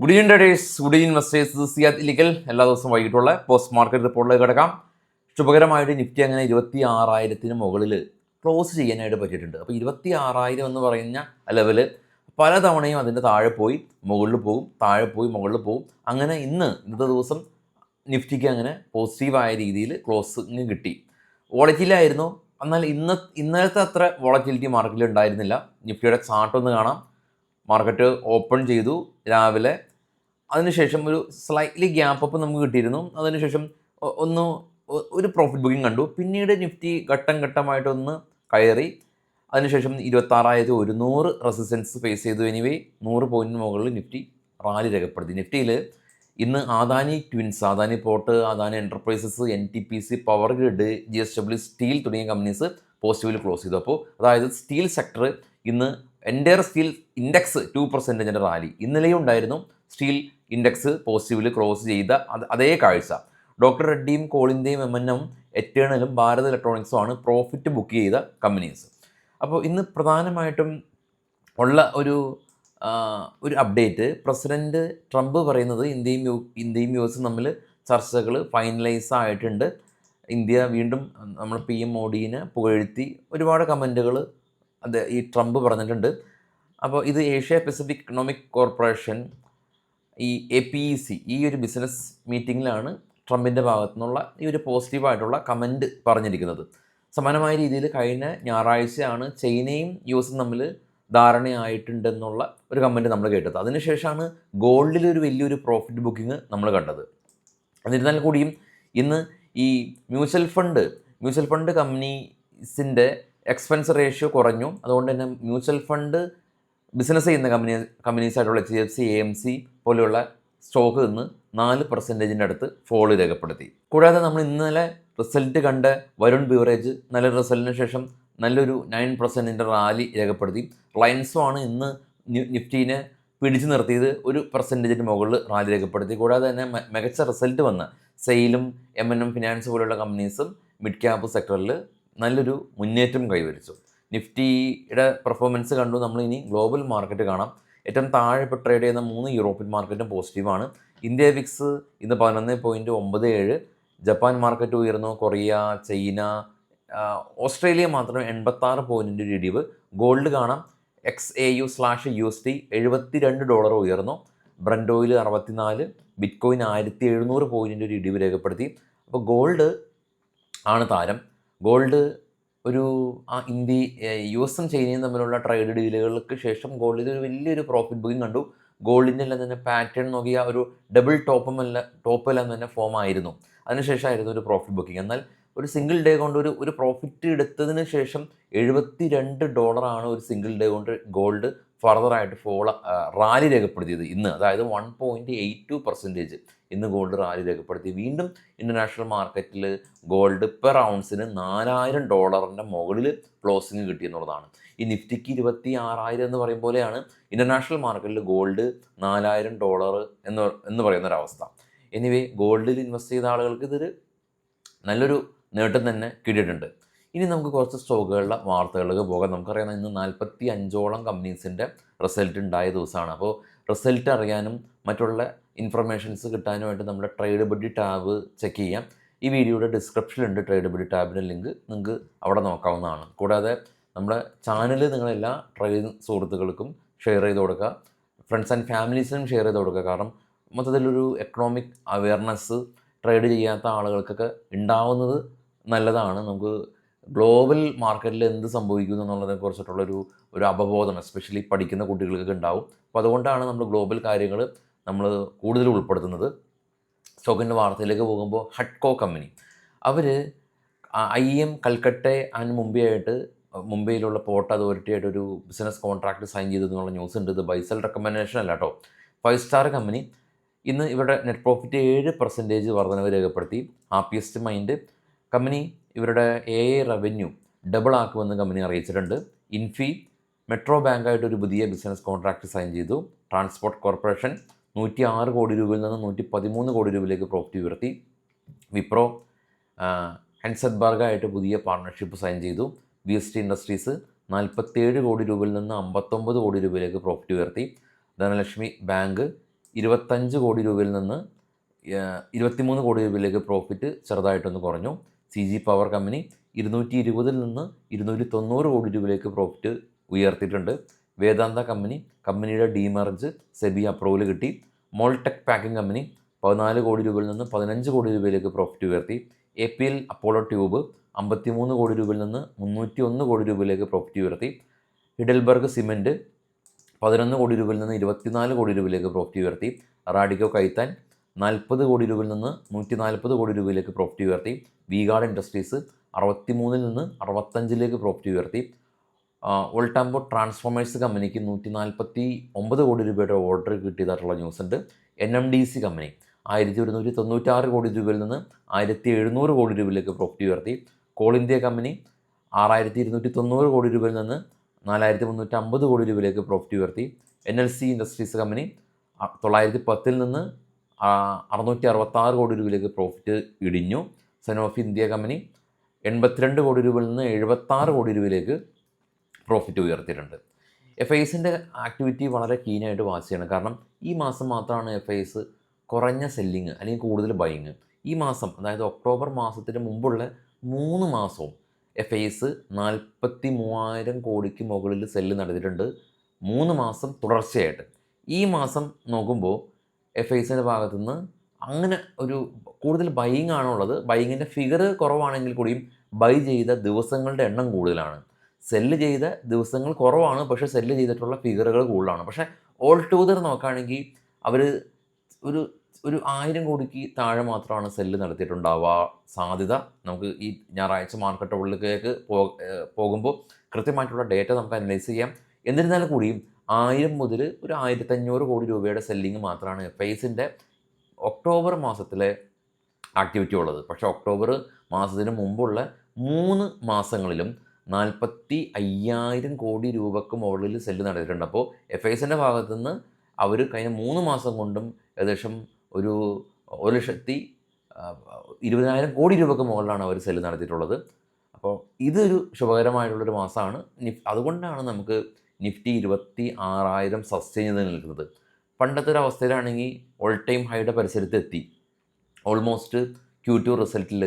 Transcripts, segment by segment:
Good evening traders, good evening investors. Siyad Illikkal എല്ലാ ദിവസവും വൈകിട്ടുള്ള post market റിപ്പോർട്ടിലേക്ക് കിടക്കാം. ശുഭകരമായിട്ട് നിഫ്റ്റി അങ്ങനെ 26,000 മുകളിൽ ക്ലോസ് ചെയ്യാനായിട്ട് പറ്റിയിട്ടുണ്ട്. അപ്പോൾ 26,000 എന്ന് പറയുന്ന ലെവല് പല തവണയും അതിൻ്റെ താഴെ പോയി മുകളിൽ പോകും, താഴെ പോയി മുകളിൽ പോകും. അങ്ങനെ ഇന്നത്തെ ദിവസം നിഫ്റ്റിക്ക് അങ്ങനെ പോസിറ്റീവായ രീതിയിൽ ക്ലോസിങ് കിട്ടി. വോളറ്റിലായിരുന്നു, എന്നാൽ ഇന്നലത്തെ അത്ര വോളറ്റിലിറ്റി മാർക്കറ്റിൽ ഉണ്ടായിരുന്നില്ല. നിഫ്റ്റിയുടെ ചാർട്ട് ഒന്ന് കാണാം. മാർക്കറ്റ് ഓപ്പൺ ചെയ്തു രാവിലെ, അതിനുശേഷം ഒരു സ്ലൈറ്റ്ലി ഗ്യാപ്പ് അപ്പ് നമുക്ക് കിട്ടിയിരുന്നു. അതിനുശേഷം ഒരു പ്രോഫിറ്റ് ബുക്കിംഗ് കണ്ടു. പിന്നീട് നിഫ്റ്റി ഘട്ടം ഘട്ടമായിട്ടൊന്ന് കയറി. അതിനുശേഷം 26,100 റെസിസ്റ്റൻസ് ഫേസ് ചെയ്തു. എനിവേ 100 പോയിൻറ്റിന് മുകളിൽ നിഫ്റ്റി റാലി രേഖപ്പെടുത്തി. നിഫ്റ്റിയിൽ ഇന്ന് Adani twins, Adani port, Adani enterprises, NTPC, power grid, GSW steel തുടങ്ങിയ കമ്പനീസ് പോസിറ്റീവിൽ ക്ലോസ് ചെയ്തു. അപ്പോൾ അതായത് സ്റ്റീൽ സെക്ടർ ഇന്ന് എൻ്റയർ സ്റ്റീൽ ഇൻഡെക്സ് 2% റാലി ഇന്നലെയും ഉണ്ടായിരുന്നു. സ്റ്റീൽ ഇൻഡെക്സ് പോസിറ്റീവിൽ ക്ലോസ് ചെയ്ത അതേ കാഴ്ച. ഡോക്ടർ റെഡ്ഡിയും കോളിൻ്റെയും M&M, എറ്റേണലും ഭാരത് ഇലക്ട്രോണിക്സും ആണ് പ്രോഫിറ്റ് ബുക്ക് ചെയ്ത കമ്പനീസ്. അപ്പോൾ ഇന്ന് പ്രധാനമായിട്ടും ഉള്ള ഒരു അപ്ഡേറ്റ്, പ്രസിഡൻറ്റ് ട്രംപ് പറയുന്നത് ഇന്ത്യയും US തമ്മിൽ ചർച്ചകൾ ഫൈനലൈസ് ആയിട്ടുണ്ട്. ഇന്ത്യ വീണ്ടും നമ്മൾ PM മോഡിനെ പുകഴ്ത്തി ഒരുപാട് കമൻറ്റുകൾ ഈ ട്രംപ് പറഞ്ഞിട്ടുണ്ട്. അപ്പോൾ ഇത് ഏഷ്യ പസഫിക് ഇക്കണോമിക് കോർപ്പറേഷൻ, ഈ APEC, ഈ ഒരു ബിസിനസ് മീറ്റിങ്ങിലാണ് ട്രംപിൻ്റെ ഭാഗത്തു നിന്നുള്ള ഈ ഒരു പോസിറ്റീവായിട്ടുള്ള കമൻറ്റ് പറഞ്ഞിരിക്കുന്നത്. സമാനമായ രീതിയിൽ കഴിഞ്ഞ ഞായറാഴ്ചയാണ് ചൈനയും US തമ്മിൽ ധാരണയായിട്ടുണ്ടെന്നുള്ള ഒരു കമൻറ്റ് നമ്മൾ കേട്ടത്. അതിനുശേഷമാണ് ഗോൾഡിലൊരു വലിയൊരു പ്രോഫിറ്റ് ബുക്കിംഗ് നമ്മൾ കണ്ടത്. എന്നിരുന്നാൽ കൂടിയും ഇന്ന് ഈ മ്യൂച്വൽ ഫണ്ട് കമ്പനീസിൻ്റെ എക്സ്പെൻസ് റേഷ്യോ കുറഞ്ഞു. അതുകൊണ്ട് തന്നെ മ്യൂച്വൽ ഫണ്ട് ബിസിനസ് ചെയ്യുന്ന കമ്പനീസായിട്ടുള്ള HDFC, AMC പോലെയുള്ള സ്റ്റോക്ക് ഇന്ന് 4% അടുത്ത് ഫോൾ രേഖപ്പെടുത്തി. കൂടാതെ നമ്മൾ ഇന്നലെ റിസൾട്ട് കണ്ട വരുൺ ബിവറേജ് നല്ല റിസൾട്ടിന് ശേഷം നല്ലൊരു 9% റാലി രേഖപ്പെടുത്തി. റിലയൻസും ആണ് ഇന്ന് നിഫ്റ്റീനെ പിടിച്ചു നിർത്തിയത്, 1% മുകളിൽ റാലി രേഖപ്പെടുത്തി. കൂടാതെ തന്നെ മികച്ച റിസൾട്ട് വന്ന സെയിലും M&M ഫിനാൻസ് പോലുള്ള കമ്പനീസും മിഡ് ക്യാപ്പ് സെക്ടറിൽ നല്ലൊരു മുന്നേറ്റം കൈവരിച്ചു. നിഫ്റ്റിയുടെ പെർഫോമൻസ് കണ്ടു. നമ്മൾ ഇനി ഗ്ലോബൽ മാർക്കറ്റ് കാണാം. ഏറ്റവും താഴെ ഇപ്പോൾ ട്രേഡ് ചെയ്യുന്ന 3 യൂറോപ്യൻ മാർക്കറ്റും പോസിറ്റീവാണ്. ഇന്ത്യ വിക്സ് ഇന്ന് 11.97, ജപ്പാൻ മാർക്കറ്റ് ഉയർന്നു, കൊറിയ, ചൈന, ഓസ്ട്രേലിയ മാത്രം 86 പോയിൻറ്റിൻ്റെ ഒരു ഇടിവ്. ഗോൾഡ് കാണാം, XAU/USD $72 ഉയർന്നു, ബ്രന്റ് ഓയിൽ 64, ബിറ്റ്കോയിൻ 1700 പോയിൻറ്റിൻ്റെ ഒരു ഇടിവ് രേഖപ്പെടുത്തി. അപ്പോൾ ഗോൾഡ് ആണ് താരം. ഗോൾഡ് ഒരു US ചൈനയും തമ്മിലുള്ള ട്രേഡ് ഡീലുകൾക്ക് ശേഷം ഗോൾഡിൽ ഒരു വലിയൊരു പ്രോഫിറ്റ് ബുക്കിംഗ് കണ്ടു. ഗോൾഡിൻ്റെ എല്ലാം തന്നെ പാറ്റേൺ നോക്കിയാൽ ഒരു ഡബിൾ ടോപ്പെല്ലാം തന്നെ ഫോം ആയിരുന്നു. അതിനുശേഷമായിരുന്നു ഒരു പ്രോഫിറ്റ് ബുക്കിംഗ്. എന്നാൽ ഒരു സിംഗിൾ ഡേ കൊണ്ട് ഒരു പ്രോഫിറ്റ് എടുത്തതിന് ശേഷം $72 ഒരു സിംഗിൾ ഡേ കൊണ്ട് ഗോൾഡ് ഫർദറായിട്ട് റാലി രേഖപ്പെടുത്തിയത് ഇന്ന്. അതായത് 1.82% ഇന്ന് ഗോൾഡ് റാലി രേഖപ്പെടുത്തി. വീണ്ടും ഇൻ്റർനാഷണൽ മാർക്കറ്റിൽ ഗോൾഡ് പെർ ഔൺസിന് $4,000 മുകളിൽ ക്ലോസിങ് കിട്ടിയെന്നുള്ളതാണ്. ഈ നിഫ്റ്റിക്ക് 26,000 എന്ന് പറയും പോലെയാണ് ഇൻ്റർനാഷണൽ മാർക്കറ്റിൽ ഗോൾഡ് $4,000 എന്ന് പറയുന്നൊരവസ്ഥ. എനിവേ ഗോൾഡിൽ ഇൻവെസ്റ്റ് ചെയ്ത ആളുകൾക്ക് ഇതൊരു നല്ലൊരു നേട്ടം തന്നെ കിട്ടിയിട്ടുണ്ട്. ഇനി നമുക്ക് കുറച്ച് സ്റ്റോക്കുകളുടെ വാർത്തകളിലേക്ക് പോകാം. നമുക്കറിയാം ഇന്ന് 45ഓളം കമ്പനീസിൻ്റെ റിസൾട്ട് ഉണ്ടായ ദിവസമാണ്. അപ്പോൾ റിസൾട്ട് അറിയാനും മറ്റുള്ള ഇൻഫർമേഷൻസ് കിട്ടാനുമായിട്ട് നമ്മുടെ ട്രേഡബിലിറ്റി ടാബ് ചെക്ക് ചെയ്യാം. ഈ വീഡിയോയുടെ ഡിസ്ക്രിപ്ഷനിലുണ്ട് ട്രേഡബിലിറ്റി ടാബിൻ്റെ ലിങ്ക്, നിങ്ങൾക്ക് അവിടെ നോക്കാവുന്നതാണ്. കൂടാതെ നമ്മുടെ ചാനൽ നിങ്ങളെല്ലാ ട്രേഡിംഗ് സുഹൃത്തുക്കൾക്കും ഷെയർ ചെയ്ത് കൊടുക്കുക, ഫ്രണ്ട്സ് ആൻഡ് ഫാമിലീസിനും ഷെയർ ചെയ്ത് കൊടുക്കുക. കാരണം മൊത്തത്തിലൊരു എക്കണോമിക് അവയർനെസ് ട്രേഡ് ചെയ്യാത്ത ആളുകൾക്കൊക്കെ ഉണ്ടാവുന്നത് നല്ലതാണ്. നമുക്ക് ഗ്ലോബൽ മാർക്കറ്റിൽ എന്ത് സംഭവിക്കുന്നു എന്നുള്ളതിനെ കുറിച്ചിട്ടുള്ളൊരു അവബോധം എസ്പെഷ്യലി പഠിക്കുന്ന കുട്ടികൾക്കൊക്കെ ഉണ്ടാവും. അപ്പോൾ അതുകൊണ്ടാണ് നമ്മൾ ഗ്ലോബൽ കാര്യങ്ങൾ നമ്മൾ കൂടുതൽ ഉൾപ്പെടുത്തുന്നത്. സ്റ്റോക്കിൻ്റെ വാർത്തയിലേക്ക് പോകുമ്പോൾ ഹഡ്കോ കമ്പനി, അവർ IIM കൽക്കട്ട ആൻഡ് മുംബൈയിലുള്ള പോർട്ട് അതോറിറ്റിയായിട്ട് ഒരു ബിസിനസ് കോൺട്രാക്ട് സൈൻ ചെയ്തു എന്നുള്ള ന്യൂസ് ഉണ്ട്. ഇത് ബൈസൽ റെക്കമെൻഡേഷൻ അല്ല കേട്ടോ. 5 സ്റ്റാർ കമ്പനി ഇന്ന് ഇവരുടെ നെറ്റ് പ്രോഫിറ്റ് 7% വർധനവ് രേഖപ്പെടുത്തി. ഹാപ്പിയസ്റ്റ് മൈൻഡ് കമ്പനി ഇവരുടെ AI റവന്യൂ ഡബിൾ ആക്കുമെന്ന് കമ്പനി അറിയിച്ചിട്ടുണ്ട്. ഇൻഫി മെട്രോ ബാങ്കായിട്ട് ഒരു പുതിയ ബിസിനസ് കോൺട്രാക്ട് സൈൻ ചെയ്തു. ട്രാൻസ്പോർട്ട് കോർപ്പറേഷൻ 106 കോടി രൂപയിൽ നിന്ന് 113 കോടി രൂപയിലേക്ക് പ്രോഫിറ്റ് ഉയർത്തി. വിപ്രോ ഹെൻസെറ്റ്ബർഗായിട്ട് പുതിയ പാർട്ണർഷിപ്പ് സൈൻ ചെയ്തു. VST ഇൻഡസ്ട്രീസ് 47 കോടി രൂപയിൽ നിന്ന് 59 കോടി രൂപയിലേക്ക് പ്രോഫിറ്റ് ഉയർത്തി. ധനലക്ഷ്മി ബാങ്ക് 25 കോടി രൂപയിൽ നിന്ന് 23 കോടി രൂപയിലേക്ക് പ്രോഫിറ്റ് ചെറുതായിട്ടൊന്ന് കുറഞ്ഞു. CG പവർ കമ്പനി 220 നിന്ന് 290 കോടി രൂപയിലേക്ക് പ്രോഫിറ്റ് ഉയർത്തിയിട്ടുണ്ട്. വേദാന്ത കമ്പനിയുടെ ഡീമർജ് സെബി അപ്രൂവൽ കിട്ടി. മോൾടെക് പാക്കിംഗ് കമ്പനി 14 കോടി രൂപയിൽ നിന്ന് 15 കോടി രൂപയിലേക്ക് പ്രോഫിറ്റ് ഉയർത്തി. APL അപ്പോളോ ട്യൂബ് 53 കോടി രൂപയിൽ നിന്ന് 301 കോടി രൂപയിലേക്ക് പ്രോഫിറ്റ് ഉയർത്തി. ഹിഡൽബർഗ് സിമെൻറ്റ് 11 കോടി രൂപയിൽ നിന്ന് 24 കോടി രൂപയിലേക്ക് പ്രോഫിറ്റ് ഉയർത്തി. റാഡിക്കോ കൈത്താൻ 40 കോടി രൂപയിൽ നിന്ന് 140 കോടി രൂപയിലേക്ക് പ്രോഫിറ്റ് ഉയർത്തി. വി-ഗാർഡ് ഇൻഡസ്ട്രീസ് 63 നിന്ന് 65 പ്രോഫിറ്റ് ഉയർത്തി. വോൾട്ടാമ്പോ ട്രാൻസ്ഫോമേഴ്സ് കമ്പനിക്ക് 149 കോടി രൂപയുടെ ഓർഡർ കിട്ടിയതായിട്ടുള്ള ന്യൂസ് ഉണ്ട്. NMDC കമ്പനി 1196 കോടി രൂപയിൽ നിന്ന് 1700 കോടി രൂപയിലേക്ക് പ്രോഫിറ്റ് ഉയർത്തി. കോൾ ഇന്ത്യ കമ്പനി 6290 കോടി രൂപയിൽ നിന്ന് 4350 കോടി രൂപയിലേക്ക് പ്രോഫിറ്റ് ഉയർത്തി. NLC ഇൻഡസ്ട്രീസ് കമ്പനി 910 നിന്ന് 666 കോടി രൂപയിലേക്ക് പ്രോഫിറ്റ് ഇടിഞ്ഞു. സനോഫി ഇന്ത്യ കമ്പനി 82 കോടി രൂപയിൽ നിന്ന് 76 കോടി രൂപയിലേക്ക് പ്രോഫിറ്റ് ഉയർത്തിയിട്ടുണ്ട്. FISൻ്റെ ആക്ടിവിറ്റി വളരെ കീനായിട്ട് വാച്ച് ചെയ്യണം. കാരണം ഈ മാസം മാത്രമാണ് FIS കുറഞ്ഞ സെല്ലിങ് അല്ലെങ്കിൽ കൂടുതൽ ബൈങ്. ഈ മാസം, അതായത് ഒക്ടോബർ മാസത്തിന് മുമ്പുള്ള 3 മാസവും FIS 43,000 കോടിക്ക് മുകളിൽ സെല്ല് നടത്തിയിട്ടുണ്ട്. 3 മാസം തുടർച്ചയായിട്ട്. ഈ മാസം നോക്കുമ്പോൾ FISൻ്റെ ഭാഗത്തുനിന്ന് അങ്ങനെ ഒരു കൂടുതൽ ബൈയിങ് ആണുള്ളത്. ബൈയിങ്ങിൻ്റെ ഫിഗർ കുറവാണെങ്കിൽ കൂടിയും ബൈ ചെയ്ത ദിവസങ്ങളുടെ എണ്ണം കൂടുതലാണ്. സെല്ല് ചെയ്ത ദിവസങ്ങൾ കുറവാണ്, പക്ഷേ സെല്ല് ചെയ്തിട്ടുള്ള ഫിഗറുകൾ കൂടുതലാണ്. പക്ഷേ ഓൾ ടുഗദർ നോക്കുകയാണെങ്കിൽ അവർ ഒരു 1000 കോടിക്ക് താഴെ മാത്രമാണ് സെല്ല് നടത്തിയിട്ടുണ്ടാവുക സാധ്യത. നമുക്ക് ഈ ഞായറാഴ്ച മാർക്കറ്റ് ഉള്ളിലേക്ക് പോകുമ്പോൾ കൃത്യമായിട്ടുള്ള ഡേറ്റ നമുക്ക് അനലൈസ് ചെയ്യാം. എന്നിരുന്നാലും കൂടിയും 1000 മുതൽ ഒരു 1500 കോടി രൂപയുടെ സെല്ലിങ് മാത്രമാണ് FISൻ്റെ ഒക്ടോബർ മാസത്തിലെ ആക്ടിവിറ്റി ഉള്ളത്. പക്ഷേ ഒക്ടോബർ മാസത്തിന് മുമ്പുള്ള 3 മാസങ്ങളിലും 45,000 കോടി രൂപക്ക് മുകളിൽ സെല്ല് നടത്തിയിട്ടുണ്ട്. അപ്പോൾ FISൻ്റെ ഭാഗത്തുനിന്ന് അവർ കഴിഞ്ഞ 3 മാസം കൊണ്ടും ഏകദേശം ഒരു 1,20,000 കോടി രൂപക്ക് മുകളിലാണ് അവർ സെല്ല് നടത്തിയിട്ടുള്ളത്. അപ്പോൾ ഇതൊരു ശുഭകരമായിട്ടുള്ളൊരു മാസമാണ്. അതുകൊണ്ടാണ് നമുക്ക് നിഫ്റ്റി 26,000 സസ്റ്റെയിൻ ചെയ്ത് നിൽക്കുന്നത്. പണ്ടത്തെ ഒരു അവസ്ഥയിലാണെങ്കിൽ ഓൾ ടൈം ഹൈയുടെ പരിസരത്ത് എത്തി. ഓൾമോസ്റ്റ് Q2 റിസൾട്ടിൽ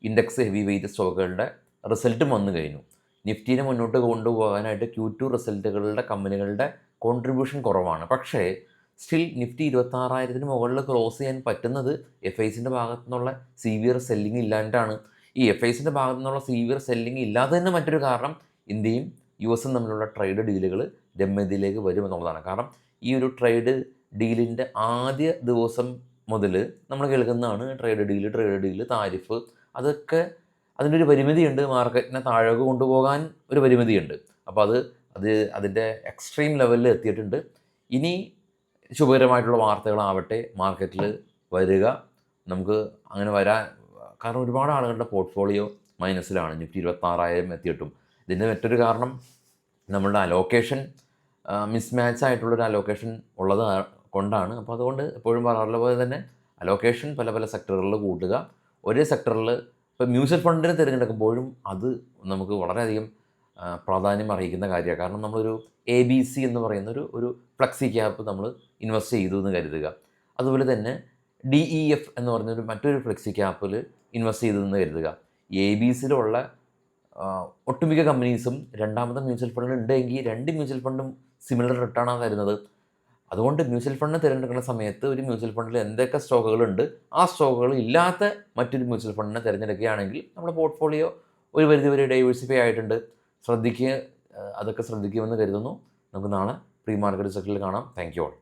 ഇൻഡെക്സ് ഹെവി വെയ്റ്റ് സ്റ്റോക്കുകളുടെ റിസൾട്ടും വന്നു കഴിഞ്ഞു. നിഫ്റ്റീനെ മുന്നോട്ട് കൊണ്ടുപോകാനായിട്ട് Q2 റിസൾട്ടുകളുടെ കമ്പനികളുടെ കോൺട്രിബ്യൂഷൻ കുറവാണ്. പക്ഷേ സ്റ്റിൽ നിഫ്റ്റി 26,000 മുകളിൽ ക്രോസ് ചെയ്യാൻ പറ്റുന്നത് FISൻ്റെ ഭാഗത്തു നിന്നുള്ള സീവിയർ സെല്ലിംഗ് ഇല്ലാണ്ടാണ്. ഈ FISൻ്റെ ഭാഗത്തു നിന്നുള്ള സീവിയർ സെല്ലിംഗ് ഇല്ലാതെ തന്നെ മറ്റൊരു കാരണം ഇന്ത്യയും US തമ്മിലുള്ള ട്രേഡ് ഡീലുകൾ രമ്യതയിലേക്ക് വരുമെന്നുള്ളതാണ്. കാരണം ഈ ഒരു ട്രേഡ് ഡീലിൻ്റെ ആദ്യ ദിവസം മുതൽ നമ്മൾ കേൾക്കുന്നതാണ് ട്രേഡ് ഡീല്, താരിഫ്. അതൊക്കെ അതിൻ്റെ ഒരു പരിമിതിയുണ്ട്. മാർക്കറ്റിനെ താഴേക്ക് കൊണ്ടുപോകാൻ ഒരു പരിമിതിയുണ്ട്. അപ്പോൾ അതിൻ്റെ എക്സ്ട്രീം ലെവലിൽ എത്തിയിട്ടുണ്ട്. ഇനി ശുഭകരമായിട്ടുള്ള വാർത്തകളാവട്ടെ മാർക്കറ്റിൽ വരിക. നമുക്ക് അങ്ങനെ വരാൻ കാരണം ഒരുപാട് ആളുകളുടെ പോർട്ട്ഫോളിയോ മൈനസിലാണ് നിഫ്റ്റി 26,000 എത്തിയിട്ടും. ഇതിൻ്റെ മറ്റൊരു കാരണം നമ്മളുടെ അലോക്കേഷൻ മിസ്മാച്ച് ആയിട്ടുള്ളൊരു അലോക്കേഷൻ ഉള്ളത് കൊണ്ടാണ്. അപ്പോൾ അതുകൊണ്ട് എപ്പോഴും പറയാറുള്ള പോലെ തന്നെ അലോക്കേഷൻ പല സെക്ടറുകളിൽ കൂട്ടുക. ഒരേ സെക്ടറിൽ ഇപ്പോൾ മ്യൂച്വൽ ഫണ്ടിനെ തിരഞ്ഞെടുക്കുമ്പോഴും അത് നമുക്ക് വളരെയധികം പ്രാധാന്യം അർഹിക്കുന്ന കാര്യമാണ്. കാരണം നമ്മളൊരു ABC എന്ന് പറയുന്ന ഒരു ഫ്ലക്സി ക്യാപ്പ് നമ്മൾ ഇൻവെസ്റ്റ് ചെയ്തു എന്ന് കരുതുക. അതുപോലെ തന്നെ DEF എന്ന് പറഞ്ഞൊരു മറ്റൊരു ഫ്ലക്സി ക്യാപ്പിൽ ഇൻവെസ്റ്റ് ചെയ്തു എന്ന് കരുതുക. ABCയിലുള്ള ഒട്ടുമിക്ക കമ്പനീസും രണ്ടാമത്തെ മ്യൂച്വൽ ഫണ്ടിൽ ഉണ്ടെങ്കിൽ 2 മ്യൂച്വൽ ഫണ്ടും സിമിലർ റിട്ടേണാണ് തരുന്നത്. അതുകൊണ്ട് മ്യൂച്വൽ ഫണ്ടിനെ തിരഞ്ഞെടുക്കുന്ന സമയത്ത് ഒരു മ്യൂച്വൽ ഫണ്ടിൽ എന്തൊക്കെ സ്റ്റോക്കുകളുണ്ട് ആ സ്റ്റോക്കുകൾ ഇല്ലാത്ത മറ്റൊരു മ്യൂച്വൽ ഫണ്ടിനെ തിരഞ്ഞെടുക്കുകയാണെങ്കിൽ നമ്മുടെ പോർട്ട്ഫോളിയോ ഒരു പരിധിവരെ ഡൈവേഴ്സിഫൈ ആയിട്ടുണ്ട്. അതൊക്കെ ശ്രദ്ധിക്കുമെന്ന് കരുതുന്നു. നമുക്ക് നാളെ പ്രീ മാർക്കറ്റ് സെക്ഷനിൽ കാണാം. Thank you all.